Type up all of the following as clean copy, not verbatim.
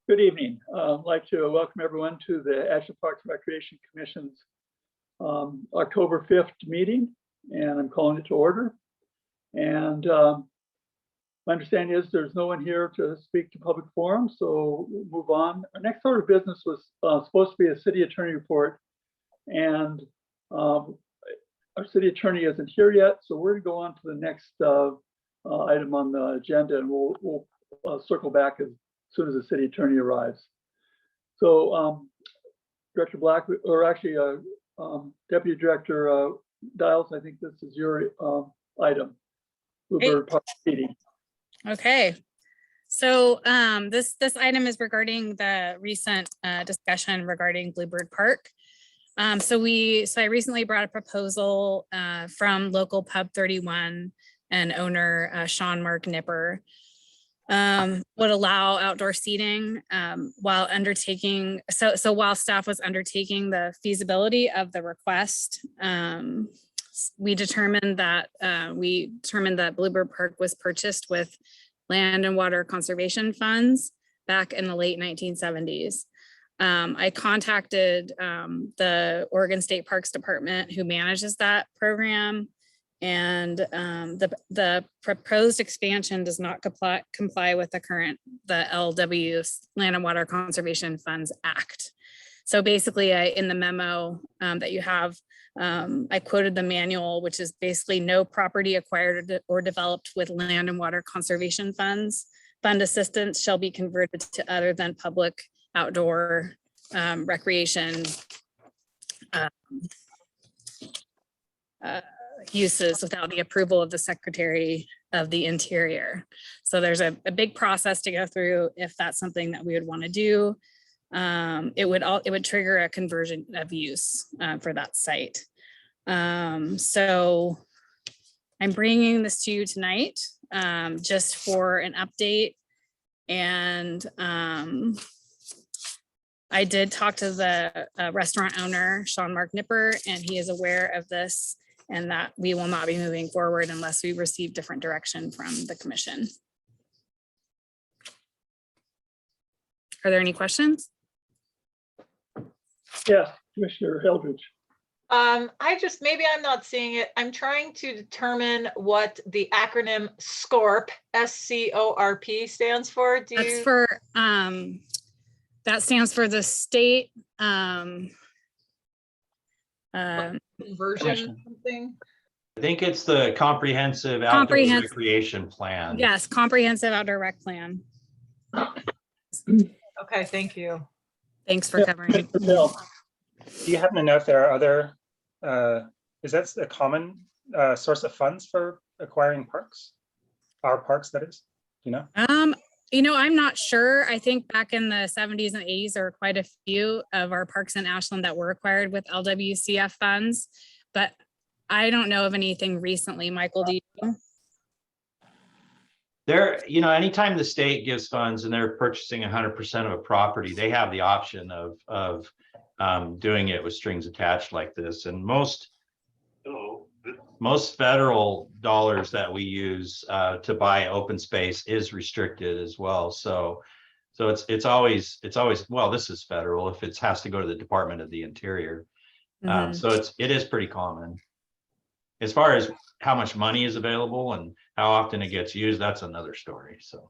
Good evening. I'd like to welcome everyone to the Ashland Parks and Recreation Commission's October 5th meeting, and I'm calling it to order. And my understanding is there's no one here to speak to public forum, so we'll move on. Our next order of business was supposed to be a city attorney report, and our city attorney isn't here yet, so we're going to go on to the next item on the agenda, and we'll circle back as soon as the city attorney arrives. So Director Black, or actually Deputy Director Dials, I think this is your item. Bluebird Park seating. Okay, so this item is regarding the recent discussion regarding Bluebird Park. So I recently brought a proposal from local Pub 31 and owner Sean Mark Nipper. Would allow outdoor seating while undertaking, so while staff was undertaking the feasibility of the request, we determined that Bluebird Park was purchased with land and water conservation funds back in the late 1970s. I contacted the Oregon State Parks Department, who manages that program, and the proposed expansion does not comply with the LW Land and Water Conservation Funds Act. So basically, in the memo that you have, I quoted the manual, which is basically no property acquired or developed with land and water conservation funds. Fund assistance shall be converted to other than public outdoor recreation uses without the approval of the Secretary of the Interior. So there's a big process to go through if that's something that we would want to do. It would trigger a conversion of use for that site. So I'm bringing this to you tonight just for an update. And I did talk to the restaurant owner, Sean Mark Nipper, and he is aware of this and that we will not be moving forward unless we receive different direction from the commission. Are there any questions? Yes, Commissioner Eldridge. Maybe I'm not seeing it. I'm trying to determine what the acronym SCORP, S-C-O-R-P stands for. That stands for the state conversion something. I think it's the comprehensive outdoor recreation plan. Yes, comprehensive outdoor rec plan. Okay, thank you. Thanks for covering it. Do you happen to know if there are other, is that a common source of funds for acquiring parks? Our parks, that is, you know? I'm not sure. I think back in the 70s and 80s, there were quite a few of our parks in Ashland that were acquired with LWCF funds, but I don't know of anything recently. Michael, do you? Anytime the state gives funds and they're purchasing 100% of a property, they have the option of doing it with strings attached like this. And most federal dollars that we use to buy open space is restricted as well. So it's always, well, this is federal if it has to go to the Department of the Interior. So it is pretty common. As far as how much money is available and how often it gets used, that's another story. So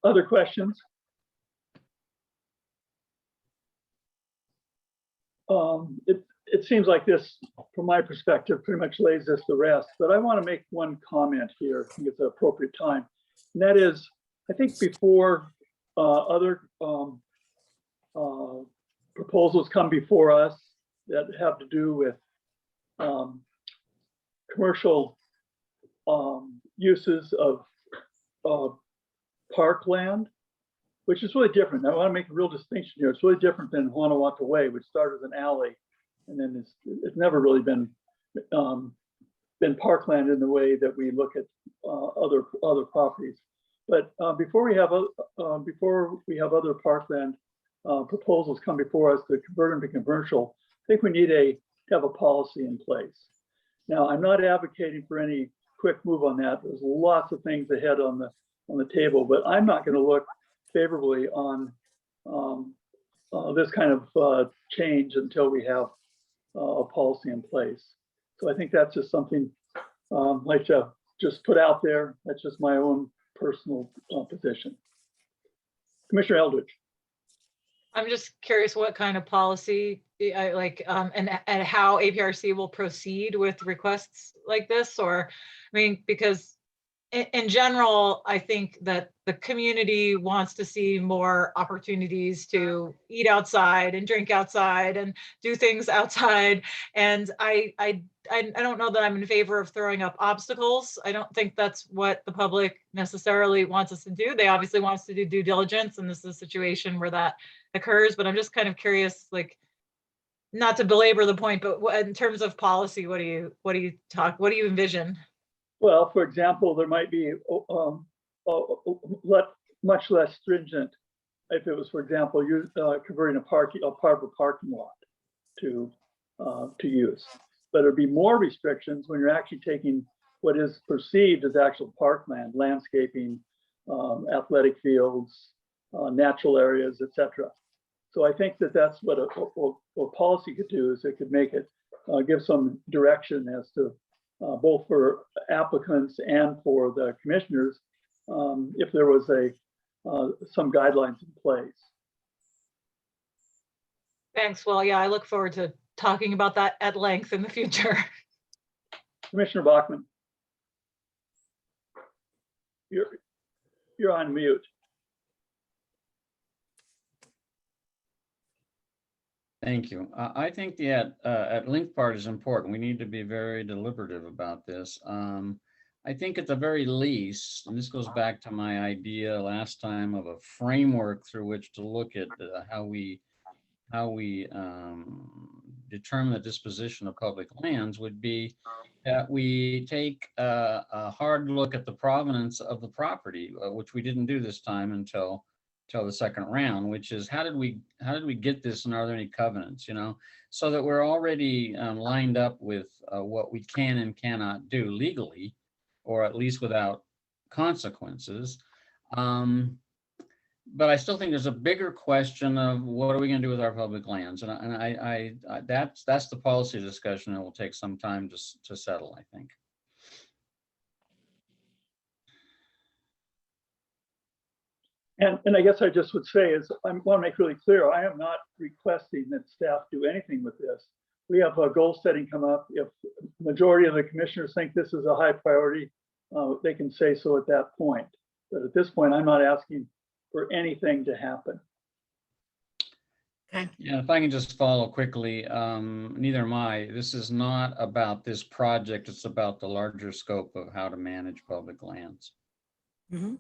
Other questions? It seems like this, from my perspective, pretty much lays this to rest, but I want to make one comment here. I think it's an appropriate time. And that is, I think before other proposals come before us that have to do with commercial uses of parkland, which is really different. I want to make a real distinction here. It's really different than Hanawata Way, which started as an alley, and then it's never really been parkland in the way that we look at other properties. But before we have other parkland proposals come before us to convert them to commercial, I think we need to have a policy in place. Now, I'm not advocating for any quick move on that. There's lots of things ahead on the on the table, but I'm not going to look favorably on this kind of change until we have a policy in place. So I think that's just something I'd like to just put out there. That's just my own personal position. Commissioner Eldridge. I'm just curious what kind of policy I like, and how APRC will proceed with requests like this, or, I mean, because in general, I think that the community wants to see more opportunities to eat outside and drink outside and do things outside. And I don't know that I'm in favor of throwing up obstacles. I don't think that's what the public necessarily wants us to do. They obviously want us to do due diligence, and this is a situation where that occurs. But I'm just kind of curious, like, not to belabor the point, but in terms of policy, what do you envision? Well, for example, there might be much less stringent if it was, for example, converting a part of a parking lot to use. But there'd be more restrictions when you're actually taking what is perceived as actual parkland, landscaping, athletic fields, natural areas, etc. So I think that that's what a policy could do, is it could make it give some direction as to both for applicants and for the commissioners, if there was some guidelines in place. Thanks. Well, yeah, I look forward to talking about that at length in the future. Commissioner Bachmann, you're on mute. Thank you. I think the at length part is important. We need to be very deliberative about this. I think at the very least, and this goes back to my idea last time of a framework through which to look at how we determine the disposition of public lands, would be that we take a hard look at the provenance of the property, which we didn't do this time until the second round, which is how did we get this, and are there any covenants, so that we're already lined up with what we can and cannot do legally, or at least without consequences. But I still think there's a bigger question of what are we going to do with our public lands, and I that's the policy discussion that will take some time to settle, I think. And I guess I just would say is, I want to make really clear, I am not requesting that staff do anything with this. We have a goal setting come up. If the majority of the commissioners think this is a high priority, they can say so at that point. But at this point, I'm not asking for anything to happen. Okay. Yeah, if I can just follow quickly, neither am I. This is not about this project. It's about the larger scope of how to manage public lands. Mm-hmm.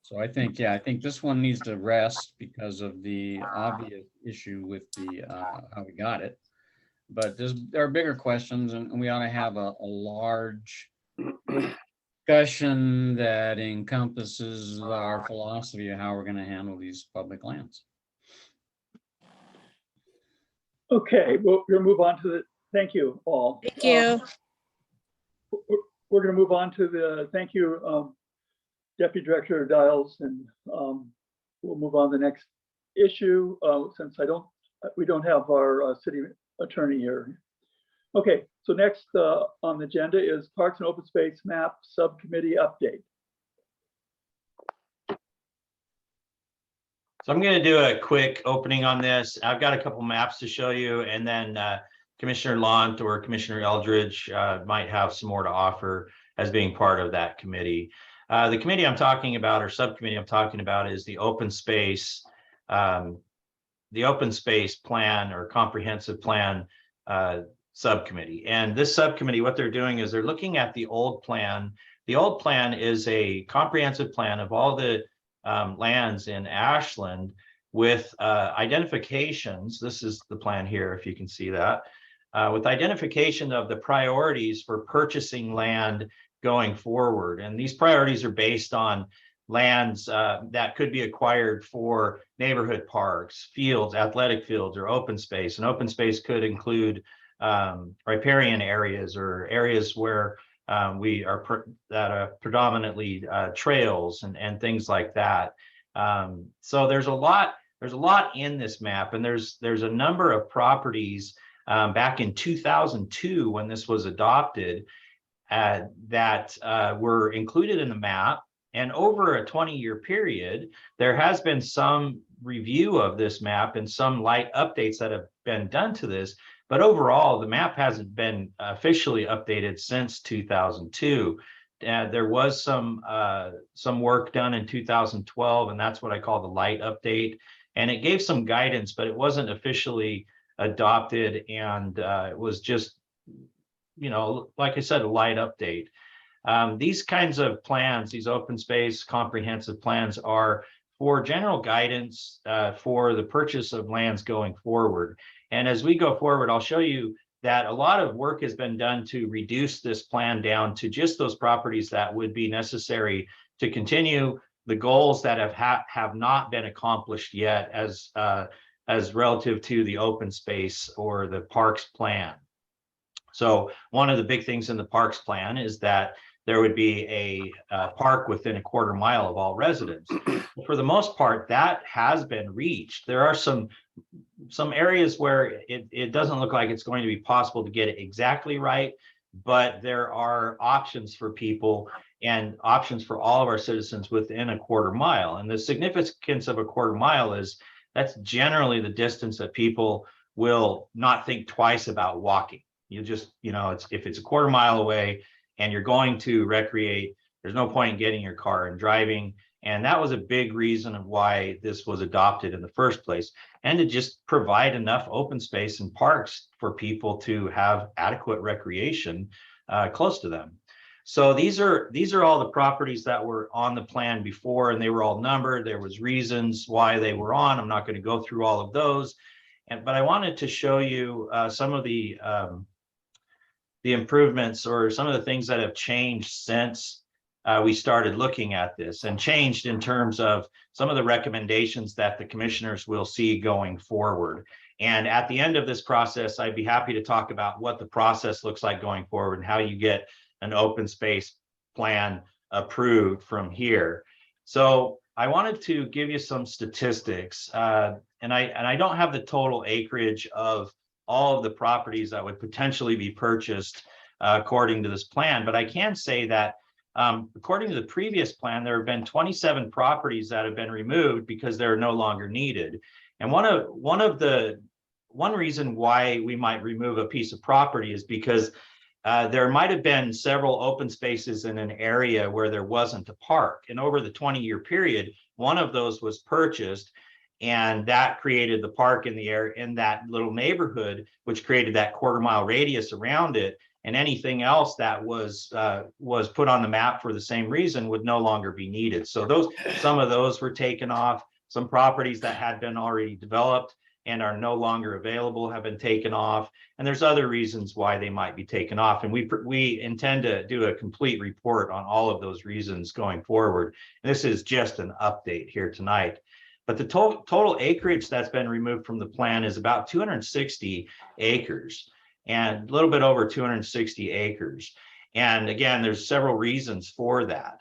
So I think this one needs to rest because of the obvious issue with the how we got it. But there are bigger questions, and we ought to have a large discussion that encompasses our philosophy of how we're going to handle these public lands. Okay, well, we're going to move on to the, thank you all. Thank you. We're going to move on to the, thank you, Deputy Director Dials, and we'll move on to the next issue since we don't have our city attorney here. Okay, so next on the agenda is Parks and Open Space Map Subcommittee update. So I'm going to do a quick opening on this. I've got a couple maps to show you, and then Commissioner Lant or Commissioner Eldridge might have some more to offer as being part of that committee. The committee I'm talking about, or subcommittee I'm talking about, is the open space plan or comprehensive plan subcommittee. And this subcommittee, what they're doing is they're looking at the old plan. The old plan is a comprehensive plan of all the lands in Ashland with identifications. This is the plan here, if you can see that, with identification of the priorities for purchasing land going forward. And these priorities are based on lands that could be acquired for neighborhood parks, fields, athletic fields, or open space. And open space could include riparian areas or areas where that are predominantly trails and things like that. So there's a lot in this map, and there's a number of properties back in 2002 when this was adopted that were included in the map. And over a 20-year period, there has been some review of this map and some light updates that have been done to this. But overall, the map hasn't been officially updated since 2002. There was some work done in 2012, and that's what I call the light update. And it gave some guidance, but it wasn't officially adopted, and it was just, like I said, a light update. These kinds of plans, these open space comprehensive plans, are for general guidance for the purchase of lands going forward. And as we go forward, I'll show you that a lot of work has been done to reduce this plan down to just those properties that would be necessary to continue the goals that have not been accomplished yet as relative to the open space or the parks plan. So one of the big things in the parks plan is that there would be a park within a quarter mile of all residents. For the most part, that has been reached. There are some areas where it doesn't look like it's going to be possible to get it exactly right, but there are options for people and options for all of our citizens within a quarter mile. And the significance of a quarter mile is that's generally the distance that people will not think twice about walking. You just, if it's a quarter mile away and you're going to recreate, there's no point in getting your car and driving. And that was a big reason of why this was adopted in the first place, and to just provide enough open space and parks for people to have adequate recreation close to them. So these are all the properties that were on the plan before, and they were all numbered. There was reasons why they were on. I'm not going to go through all of those, but I wanted to show you some of the improvements or some of the things that have changed since we started looking at this, and changed in terms of some of the recommendations that the commissioners will see going forward. And at the end of this process, I'd be happy to talk about what the process looks like going forward and how you get an open space plan approved from here. So I wanted to give you some statistics, and I don't have the total acreage of all of the properties that would potentially be purchased according to this plan, but I can say that according to the previous plan, there have been 27 properties that have been removed because they're no longer needed. And one reason why we might remove a piece of property is because there might have been several open spaces in an area where there wasn't a park. And over the 20-year period, one of those was purchased, and that created the park in the area, in that little neighborhood, which created that quarter mile radius around it. And anything else that was put on the map for the same reason would no longer be needed. So some of those were taken off. Some properties that had been already developed and are no longer available have been taken off. And there's other reasons why they might be taken off. And we intend to do a complete report on all of those reasons going forward. And this is just an update here tonight. But the total acreage that's been removed from the plan is about 260 acres. And a little bit over 260 acres. And again, there's several reasons for that.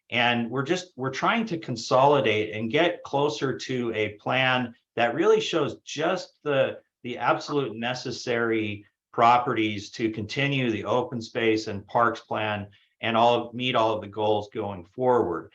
And we're trying to consolidate and get closer to a plan that really shows just the absolute necessary properties to continue the open space and parks plan and meet all of the goals going forward.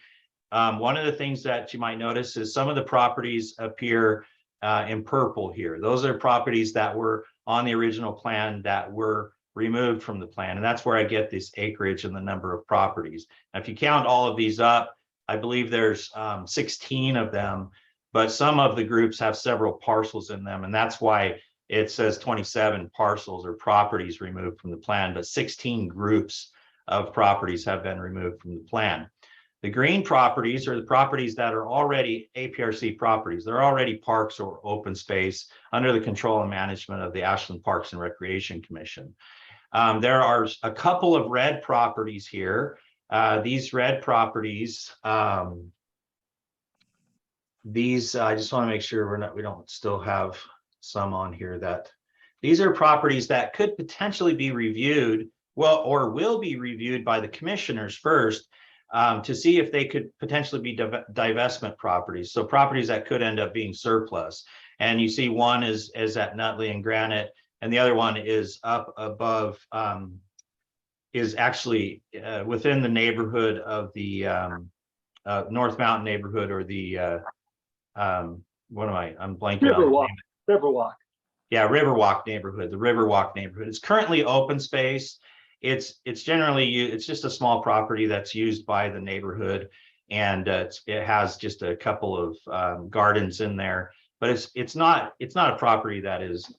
One of the things that you might notice is some of the properties appear in purple here. Those are properties that were on the original plan that were removed from the plan. And that's where I get this acreage and the number of properties. Now, if you count all of these up, I believe there's 16 of them, but some of the groups have several parcels in them. And that's why it says 27 parcels or properties removed from the plan, but 16 groups of properties have been removed from the plan. The green properties are the properties that are already APRC properties. They're already parks or open space under the control and management of the Ashland Parks and Recreation Commission. There are a couple of red properties here. These red properties, I just want to make sure we don't still have some on here that these are properties that could potentially be reviewed well, or will be reviewed by the commissioners first to see if they could potentially be divestment properties. So properties that could end up being surplus. And you see one is at Nutley and Granite, and the other one is up above, is actually within the neighborhood of the North Mountain neighborhood, or the I'm blanking on the Riverwalk, name. Riverwalk. Yeah, Riverwalk neighborhood, the Riverwalk neighborhood. It's currently open space. It's generally, it's just a small property that's used by the neighborhood, and it has just a couple of gardens in there, but it's not a property that is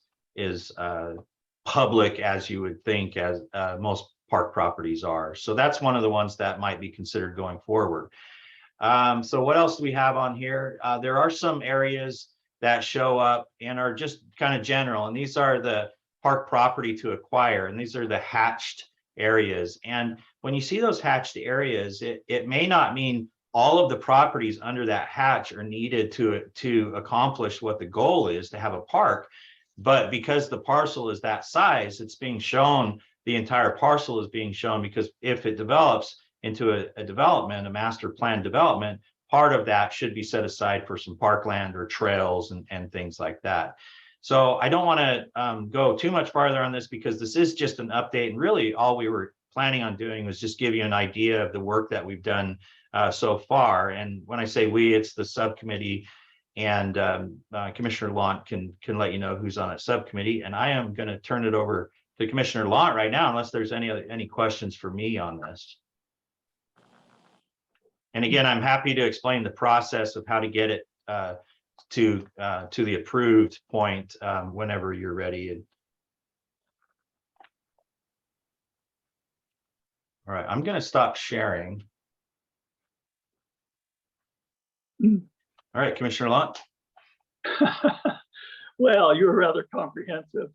public as you would think, as most park properties are. So that's one of the ones that might be considered going forward. So what else do we have on here? There are some areas that show up and are just kind of general, and these are the park property to acquire, and these are the hatched areas. And when you see those hatched areas, it may not mean all of the properties under that hatch are needed to accomplish what the goal is, to have a park. But because the parcel is that size, it's being shown, the entire parcel is being shown, because if it develops into a development, a master plan development, part of that should be set aside for some parkland or trails and things like that. So I don't want to go too much farther on this, because this is just an update, and really all we were planning on doing was just give you an idea of the work that we've done so far. And when I say we, it's the subcommittee, and Commissioner Lant can let you know who's on that subcommittee. And I am going to turn it over to Commissioner Lant right now, unless there's any questions for me on this. And again, I'm happy to explain the process of how to get it to the approved point whenever you're ready. All right, I'm going to stop sharing. All right, Commissioner Lant. Well, you were rather comprehensive.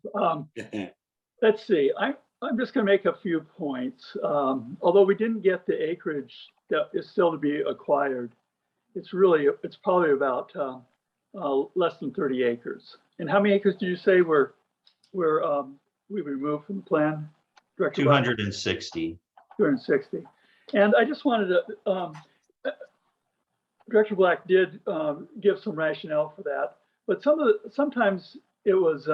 Let's see, I'm just going to make a few points. Although we didn't get the acreage that is still to be acquired, it's probably about less than 30 acres. And how many acres do you say we removed from the plan, Director Black? 260. 260. And I just wanted to, Director Black did give some rationale for that, but sometimes it was,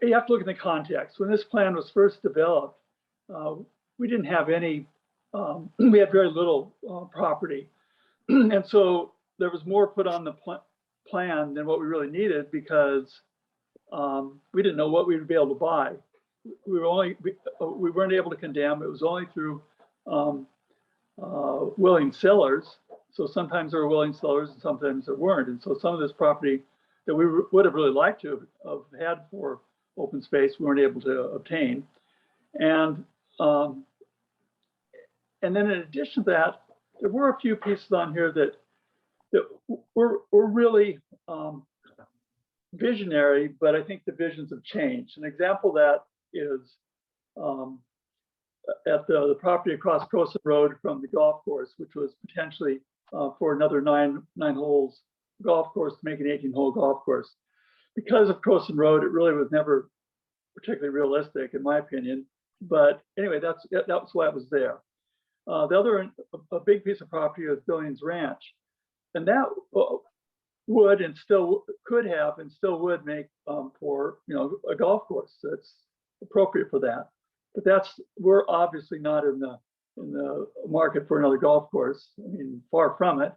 you have to look in the context. When this plan was first developed, we didn't have any, we had very little property. And so there was more put on the plan than what we really needed, because we didn't know what we would be able to buy. We weren't able to condemn. It was only through willing sellers. So sometimes there were willing sellers and sometimes there weren't. And so some of this property that we would have really liked to have had for open space, we weren't able to obtain. And then in addition to that, there were a few pieces on here that were really visionary, but I think the visions have changed. An example of that is at the property across Crowson Road from the golf course, which was potentially for another nine holes golf course to make an 18-hole golf course. Because of Crowson Road, it really was never particularly realistic, in my opinion. But anyway, that was why it was there. The other, a big piece of property was Billings Ranch, and that would and still could have and still would make for a golf course that's appropriate for that. But we're obviously not in the market for another golf course. I mean, far from it.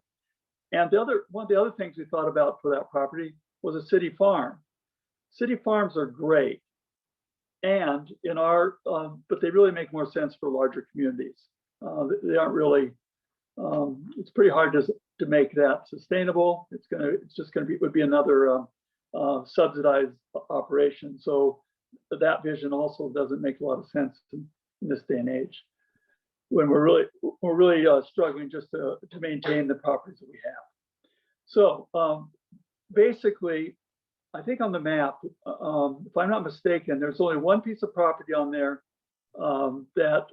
And one of the other things we thought about for that property was a city farm. City farms are great, and but they really make more sense for larger communities. They aren't really. It's pretty hard to make that sustainable. Would be another subsidized operation. So that vision also doesn't make a lot of sense in this day and age, when we're really struggling just to maintain the properties that we have. So basically, I think on the map, if I'm not mistaken, there's only one piece of property on there that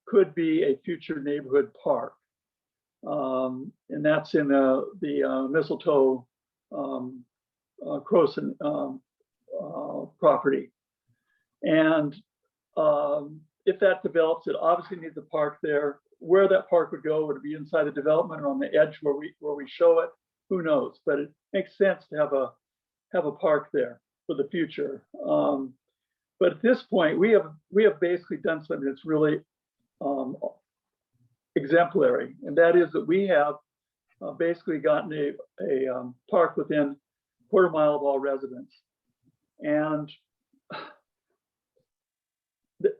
could be a future neighborhood park, and that's in the Mistletoe Crowson property. And if that develops, it obviously needs a park there. Where that park would go, would it be inside the development or on the edge where we show it? Who knows? But it makes sense to have a park there for the future. But at this point, we have basically done something that's really exemplary, and that is that we have basically gotten a park within a quarter mile of all residents. And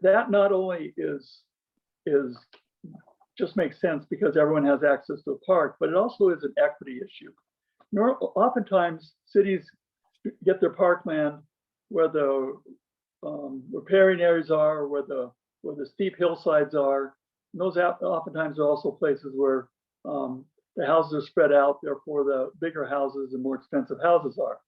that not only is just makes sense because everyone has access to a park, but it also is an equity issue. Oftentimes, cities get their parkland where the riparian areas are, where the steep hillsides are. And those oftentimes are also places where the houses are spread out, therefore the bigger houses and more expensive houses are.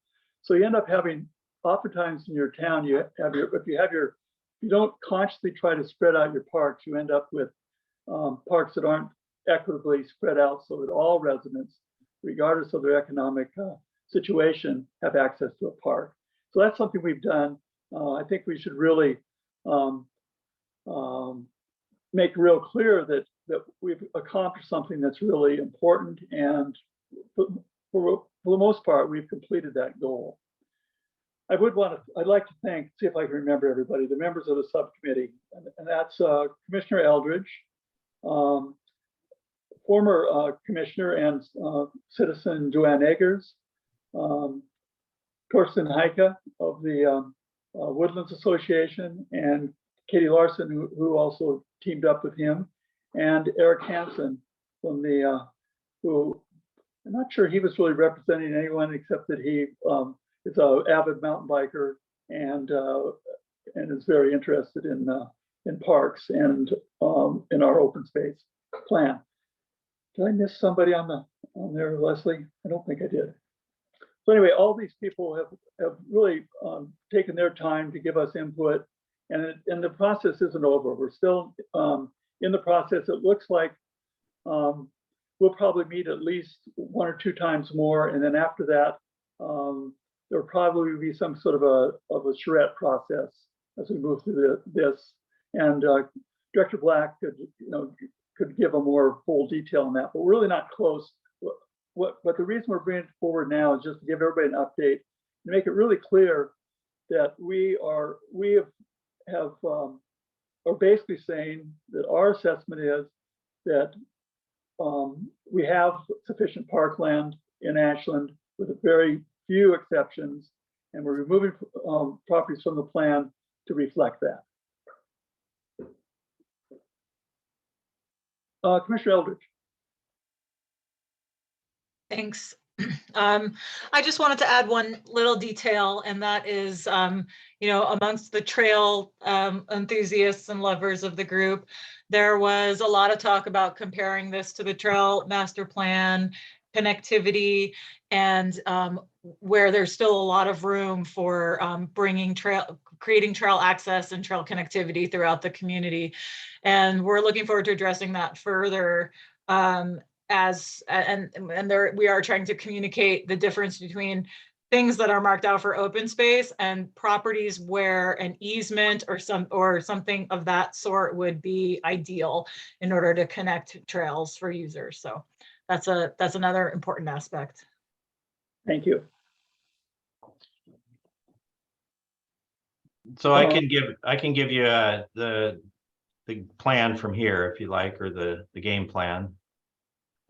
So you end up having, oftentimes in your town, if you don't consciously try to spread out your parks, you end up with parks that aren't equitably spread out so that all residents, regardless of their economic situation, have access to a park. So that's something we've done. I think we should really make real clear that we've accomplished something that's really important, and for the most part, we've completed that goal. I'd like to see if I can remember everybody, the members of the subcommittee, and that's Commissioner Eldridge, former commissioner and citizen Joanne Eggers, Torsten Heike of the Woodlands Association, and Katie Larson, who also teamed up with him, and Eric Hansen from who I'm not sure he was really representing anyone except that he is an avid mountain biker and is very interested in parks and in our open space plan. Did I miss somebody on there, Leslie? I don't think I did. So anyway, all these people have really taken their time to give us input, and the process isn't over. We're still in the process. It looks like we'll probably meet at least 1 or 2 times more, and then after that, there'll probably be some sort of a charrette process as we move through this. And Director Black could give a more full detail on that, but we're really not close. But the reason we're bringing it forward now is just to give everybody an update and make it really clear that we are basically saying that our assessment is that we have sufficient parkland in Ashland with a very few exceptions, and we're removing properties from the plan to reflect that. Commissioner Eldridge. Thanks. I just wanted to add one little detail, and that is, amongst the trail enthusiasts and lovers of the group, there was a lot of talk about comparing this to the trail master plan, connectivity, and where there's still a lot of room for creating trail access and trail connectivity throughout the community. And we're looking forward to addressing that further. We are trying to communicate the difference between things that are marked out for open space and properties where an easement or something of that sort would be ideal in order to connect trails for users. So that's another important aspect. Thank you. So I can give you the plan from here if you like, or the game plan.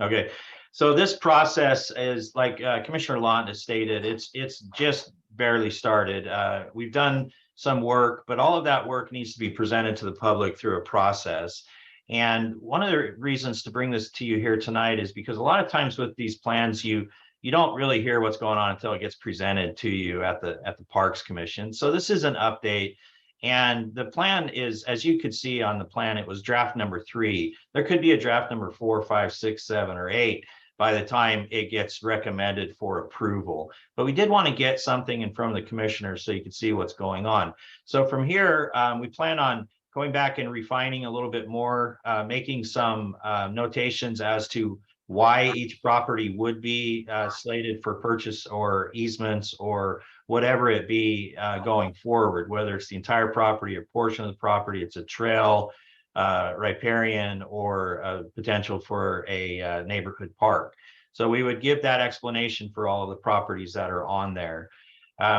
Okay, so this process is like Commissioner Lont has stated, it's just barely started. We've done some work, but all of that work needs to be presented to the public through a process. And one of the reasons to bring this to you here tonight is because a lot of times with these plans, you don't really hear what's going on until it gets presented to you at the Parks Commission. So this is an update. And the plan is, as you could see on the plan, it was draft number 3. There could be a draft number 4, 5, 6, 7, or 8 by the time it gets recommended for approval. But we did want to get something in front of the commissioners so you could see what's going on. So from here, we plan on going back and refining a little bit more, making some notations as to why each property would be slated for purchase or easements or whatever it be going forward, whether it's the entire property or portion of the property, it's a trail, riparian, or a potential for a neighborhood park. So we would give that explanation for all of the properties that are on there.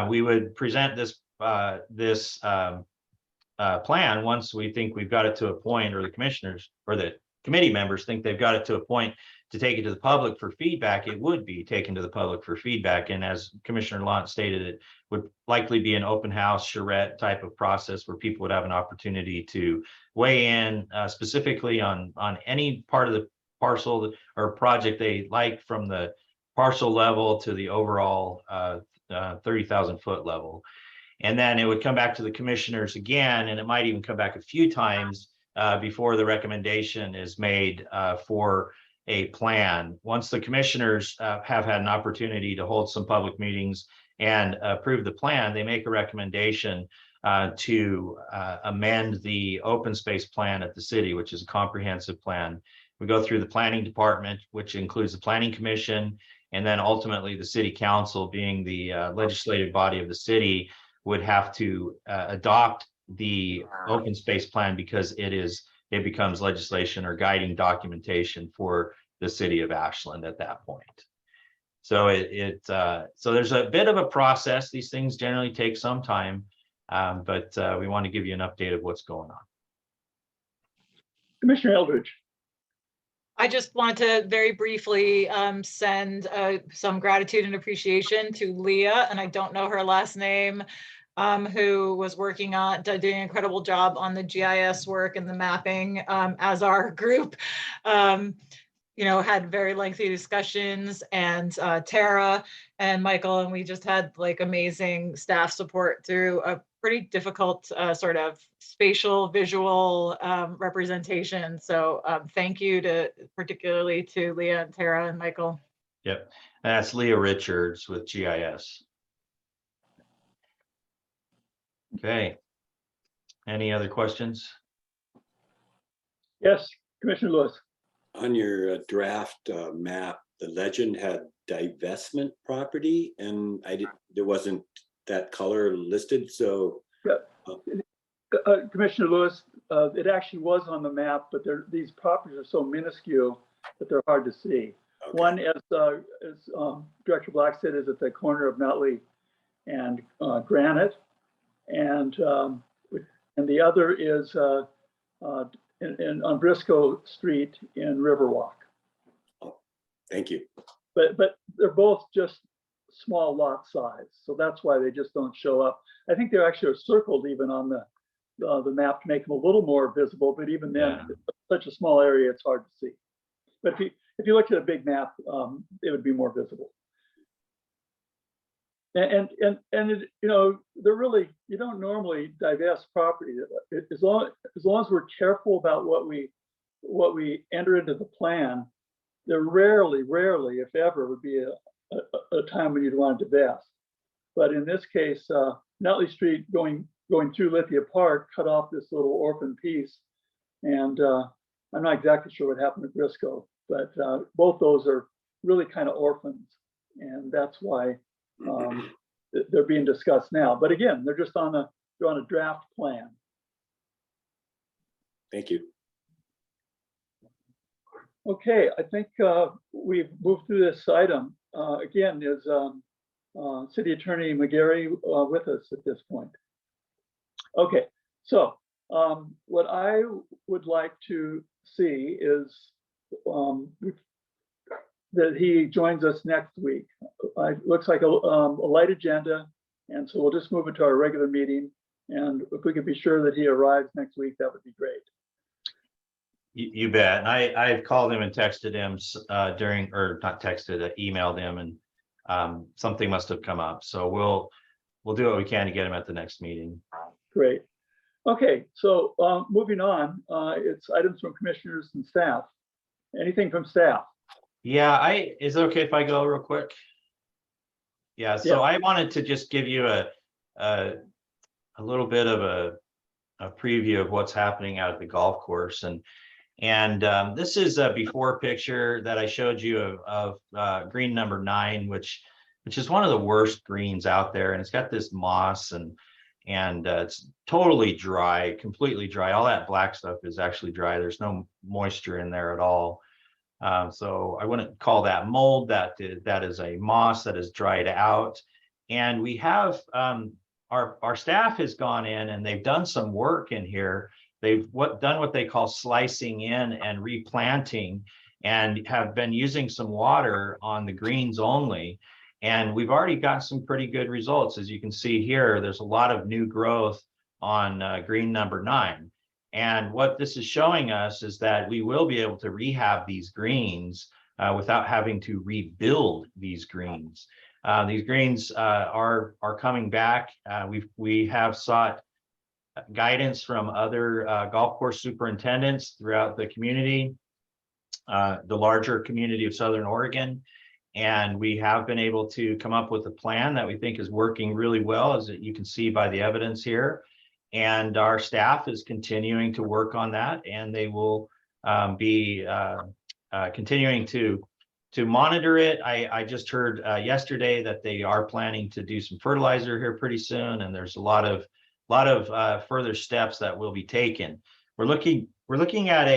We would present this plan once we think we've got it to a point, or the commissioners or the committee members think they've got it to a point to take it to the public for feedback. It would be taken to the public for feedback. And as Commissioner Lunt stated, it would likely be an open house charrette type of process where people would have an opportunity to weigh in specifically on any part of the parcel or project they like, from the parcel level to the overall 30,000 foot level. And then it would come back to the commissioners again, and it might even come back a few times before the recommendation is made for a plan. Once the commissioners have had an opportunity to hold some public meetings and approve the plan, they make a recommendation to amend the open space plan at the city, which is a comprehensive plan. We go through the planning department, which includes the planning commission, and then ultimately the city council, being the legislative body of the city, would have to adopt the open space plan because it becomes legislation or guiding documentation for the city of Ashland at that point. So so there's a bit of a process. These things generally take some time, but we want to give you an update of what's going on. Commissioner Eldridge. I just want to very briefly send some gratitude and appreciation to Leah, and I don't know her last name, who was doing an incredible job on the GIS work and the mapping as our group. Had very lengthy discussions, and Tara and Michael, and we just had like amazing staff support through a pretty difficult sort of spatial visual representation. So thank you particularly to Leah and Tara and Michael. Yep, and that's Leah Richards with GIS. Okay, any other questions? Yes, Commissioner Lewis. On your draft map, the legend had divestment property, and there wasn't that color listed. So, Commissioner Lewis, it actually was on the map, but these properties are so minuscule that they're hard to see. Okay. One, as Director Black said, is at the corner of Nutley and Granite, and the other is on Briscoe Street in Riverwalk. Oh, thank you. But they're both just small lot size, so that's why they just don't show up. I think they're actually circled even on the map to make them a little more visible, but even then, yeah, such a small area, it's hard to see. But if you looked at a big map, it would be more visible. And they're really, you don't normally divest property as long as we're careful about what we enter into the plan. There rarely, if ever, would be a time when you'd want to divest. But in this case, Nutley Street going through Lithia Park cut off this little orphan piece, and I'm not exactly sure what happened to Briscoe, but both those are really kind of orphans, and that's why they're being discussed now. But again, they're just on a draft plan. Thank you. Okay, I think we've moved through this item. Again, is City Attorney McGarry with us at this point? Okay, so what I would like to see is that he joins us next week. It looks like a light agenda, and so we'll just move it to our regular meeting. And if we could be sure that he arrives next week, that would be great. You bet. And I've called him and texted him emailed him, and something must have come up. So we'll do what we can to get him at the next meeting. Great. Okay, so moving on, it's items from commissioners and staff. Anything from staff? Yeah, is it okay if I go real quick? Yeah, so yeah. I wanted to just give you a little bit of a preview of what's happening out at the golf course, and And this is a before picture that I showed you of green number 9, which is one of the worst greens out there. And it's got this moss and it's totally dry, completely dry. All that black stuff is actually dry. There's no moisture in there at all. So I wouldn't call that mold. That is a moss that is dried out. And we have our staff has gone in and they've done some work in here. They've done what they call slicing in and replanting, and have been using some water on the greens only. And we've already got some pretty good results. As you can see here, there's a lot of new growth on green number 9. And what this is showing us is that we will be able to rehab these greens without having to rebuild these greens. These greens are coming back. We have sought guidance from other golf course superintendents throughout the community, the larger community of Southern Oregon. And we have been able to come up with a plan that we think is working really well, as you can see by the evidence here. And our staff is continuing to work on that, and they will be continuing to monitor it. I just heard yesterday that they are planning to do some fertilizer here pretty soon, and there's a lot of further steps that will be taken. We're looking at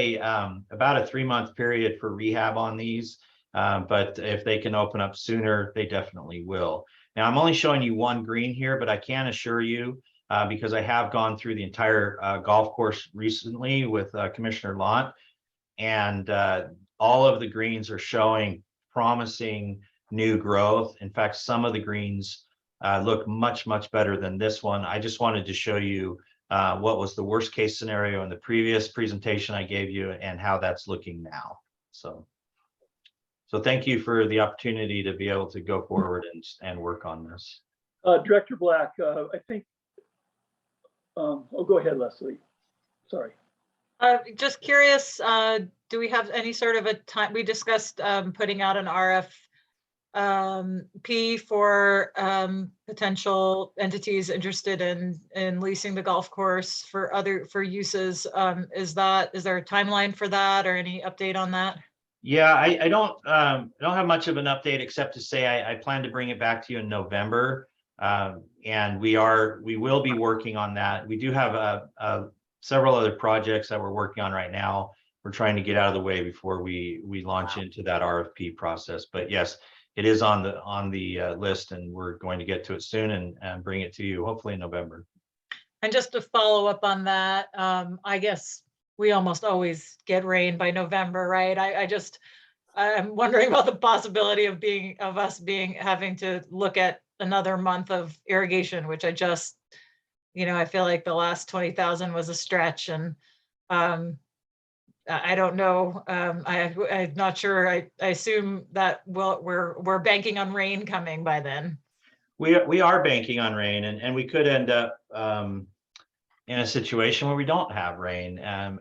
about a 3-month period for rehab on these, but if they can open up sooner, they definitely will. Now, I'm only showing you one green here, but I can assure you, because I have gone through the entire golf course recently with Commissioner Lant, and all of the greens are showing promising new growth. In fact, some of the greens look much better than this one. I just wanted to show you what was the worst case scenario in the previous presentation I gave you and how that's looking now. So thank you for the opportunity to be able to go forward and work on this. Director Black, I think, go ahead, Leslie. Sorry. Just curious, do we have any sort of a time? We discussed putting out an RFP for potential entities interested in leasing the golf course for uses. Is there a timeline for that, or any update on that? Yeah, I don't have much of an update except to say I plan to bring it back to you in November, and we will be working on that. We do have several other projects that we're working on right now. We're trying to get out of the way before we launch into that RFP process. But yes, it is on the list, and we're going to get to it soon and bring it to you hopefully in November. And just to follow up on that, I guess we almost always get rain by November, right? I'm wondering about the possibility of us having to look at another month of irrigation, which I feel like the last 20,000 was a stretch, and I don't know. I'm not sure. I assume that we're banking on rain coming by then. We are banking on rain, and we could end up in a situation where we don't have rain. And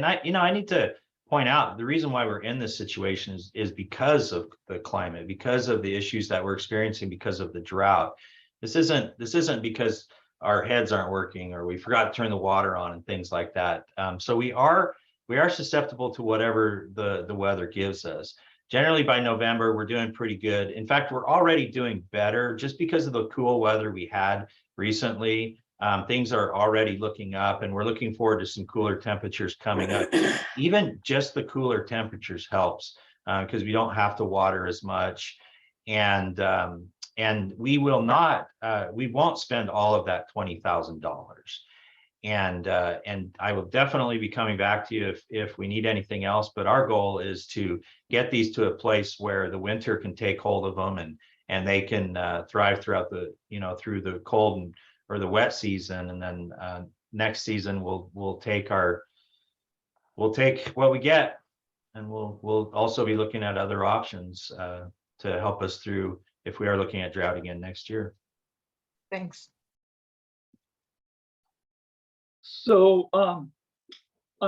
I need to point out the reason why we're in this situation is because of the climate, because of the issues that we're experiencing, because of the drought. This isn't because our heads aren't working or we forgot to turn the water on and things like that. So we are susceptible to whatever the weather gives us. Generally by November, we're doing pretty good. In fact, we're already doing better just because of the cool weather we had recently. Things are already looking up, and we're looking forward to some cooler temperatures coming up. Even just the cooler temperatures helps because we don't have to water as much, and we won't spend all of that $20,000. And I will definitely be coming back to you if we need anything else. But our goal is to get these to a place where the winter can take hold of them and they can thrive throughout through the cold or the wet season, and then next season we'll take what we get, and we'll also be looking at other options to help us through if we are looking at drought again next year. Thanks. So on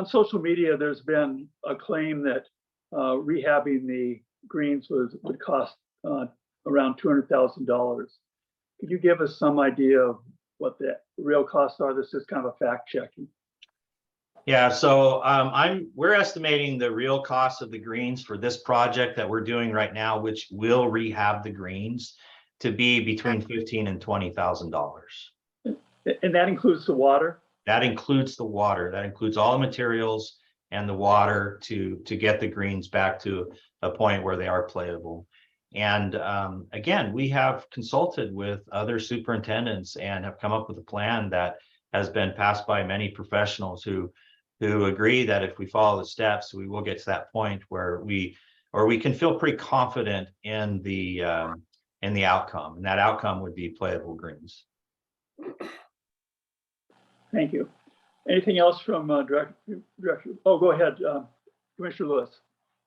social media, there's been a claim that rehabbing the greens would cost around $200,000. Could you give us some idea of what the real costs are? This is kind of a fact checking. Yeah, so we're estimating the real cost of the greens for this project that we're doing right now, which will rehab the greens, to be between $15,000 and $20,000. And that includes the water? That includes the water, that includes all the materials and the water to get the greens back to a point where they are playable. And again, we have consulted with other superintendents and have come up with a plan that has been passed by many professionals who agree that if we follow the steps, we will get to that point where we can feel pretty confident in the outcome, and that outcome would be playable greens. Thank you. Anything else from Director? Oh, go ahead, Commissioner Lewis.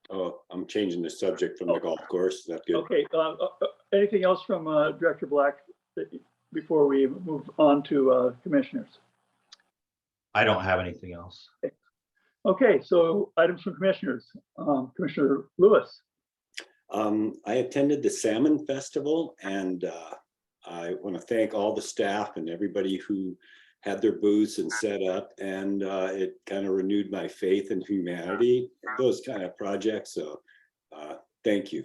Oh, I'm changing the subject from the golf course. Is that good? Okay, anything else from Director Black before we move on to commissioners? I don't have anything else. Okay, so items from commissioners. Commissioner Lewis. I attended the Salmon Festival, and I want to thank all the staff and everybody who had their booths and set up, and it kind of renewed my faith in humanity, those kind of projects. So thank you.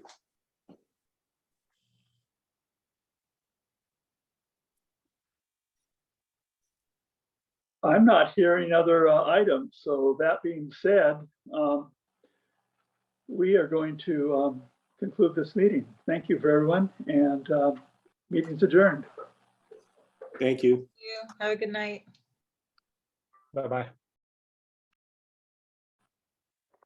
I'm not hearing other items. So that being said, we are going to conclude this meeting. Thank you for everyone, and meeting's adjourned. Thank you. Have a good night. Bye-bye.